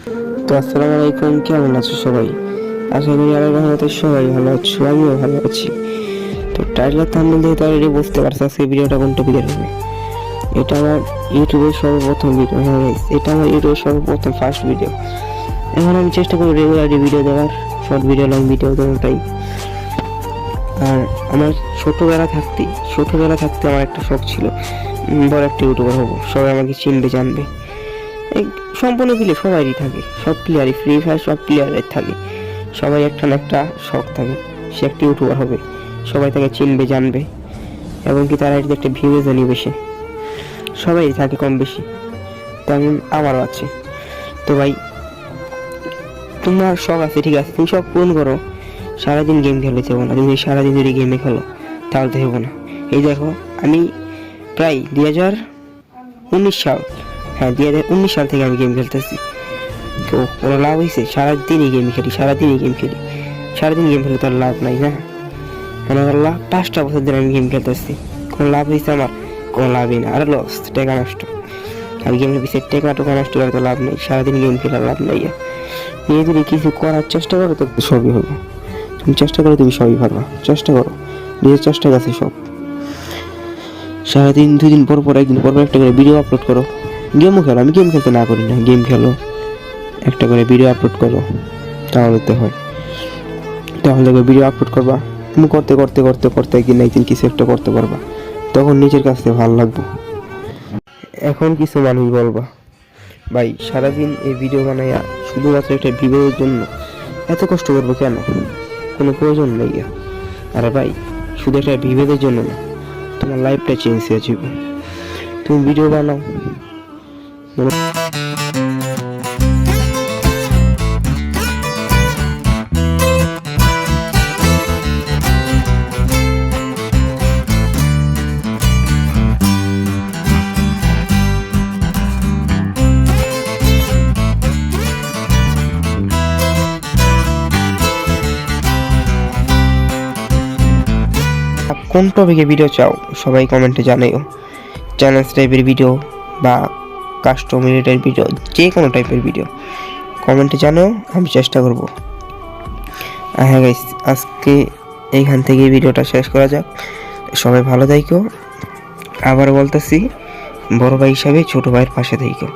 তো আসসালামু আলাইকুম, কেমন আছো সবাই? আশা করি আল্লাহর রহমতে সবাই ভালো আছো, আমিও ভালো আছি। তো টাইটেল থাম্বনেল দেখে তো অলরেডি বুঝতে পারছো আজকে ভিডিওটা কোন টপিকের হবে। এটা আমার ইউটিউবের সর্বপ্রথম ভিডিও। হ্যাঁ গাইস, এটা আমার ইউটিউবের সর্বপ্রথম ফার্স্ট ভিডিও। এখন আমি চেষ্টা করব রেগুলারলি ভিডিও দেওয়ার, শর্ট ভিডিও, লং ভিডিও দেওয়াটাই। আর আমার ছোটবেলা থাকতে আমার একটা শখ ছিল, বড় একটা ইউটিউবার হবো, সবাই আমাকে চিনবে, জানবে। এই সম্পূর্ণ প্লেয়ার সবারই থাকে, সব প্লেয়ারই, ফ্রি ফায়ার সব প্লেয়ারের থাকে, সবাই একটা না একটা শখ থাকে, সে একটা ইউটিউবার হবে, সবাই তাকে চিনবে, জানবে, এবং কি তারা একটা ভিউজ নিবে, সে সবাই থাকে কম বেশি, তেমন আমারও আছে। তো ভাই, তোমার শখ আছে, ঠিক আছে, তুমি শখ পূরণ করো। সারাদিন গেম খেলে যাবো না, তুমি সারাদিন যদি গেমে খেলো তাহলে তো হবো না। এই দেখো, আমি প্রায় 2019 সাল, হ্যাঁ 2019 সাল থেকে আমি গেম খেলতেছি। তো কোনো লাভ হয়েছে? সারাদিনই গেম খেলি, সারাদিন গেম খেলে তো আর লাভ নাই না। মানে আল্লাহ 5টা বছর ধরে আমি গেম খেলতেছি, কোনো লাভ হয়েছে আমার? কোনো লাভই না, আর লস, টাকা নষ্ট। আমি গেমের পিছিয়ে টাকা নষ্ট করে তো লাভ নেই, সারাদিন গেম খেলার লাভ নেই। নিয়ে যদি কিছু করার চেষ্টা করো তো সবই হবে। তুমি চেষ্টা করো, তুমি সবই পারবা, চেষ্টা করো, নিজের চেষ্টার কাছে সব। সারাদিন 2 দিন পর পর, 1 দিন পর পর একটা করে ভিডিও আপলোড করো। গেমও খেলো, আমি গেম খেলতে না করি না, গেম খেলো, একটা করে ভিডিও আপলোড করো, তাহলে তো হয়। তাহলে ভিডিও আপলোড করবা, তুমি করতে করতে করতে করতে একদিন না একদিন কিছু একটা করতে পারবা, তখন নিজের কাছে ভালো লাগবে। এখন কিছু মানুষ বলবা, ভাই সারাদিন এই ভিডিও বানাইয়া শুধুমাত্র একটা ভিডিওর জন্য এত কষ্ট করবো কেন? কোনো প্রয়োজন নেই। আরে ভাই, শুধু একটা ভিডিওর জন্য না, তোমার লাইফটা চেঞ্জ হয়ে যাবে। তুমি ভিডিও বানাও, কোন টপিকে ভিডিও চাও সবাই কমেন্টে জানাইও। চ্যালেঞ্জ টাইপের ভিডিও বা কাস্টম রিলেটেড ভিডিও, যে কোনো টাইপের ভিডিও কমেন্টে জানাও, আমি চেষ্টা করব। হ্যাঁ গাইস, আজকে এইখান থেকে ভিডিওটা শেষ করা যাক। সবাই ভালো থাইকো, আবার বলতেছি, বড় ভাই হিসাবে ছোট ভাইয়ের পাশে থাইকো।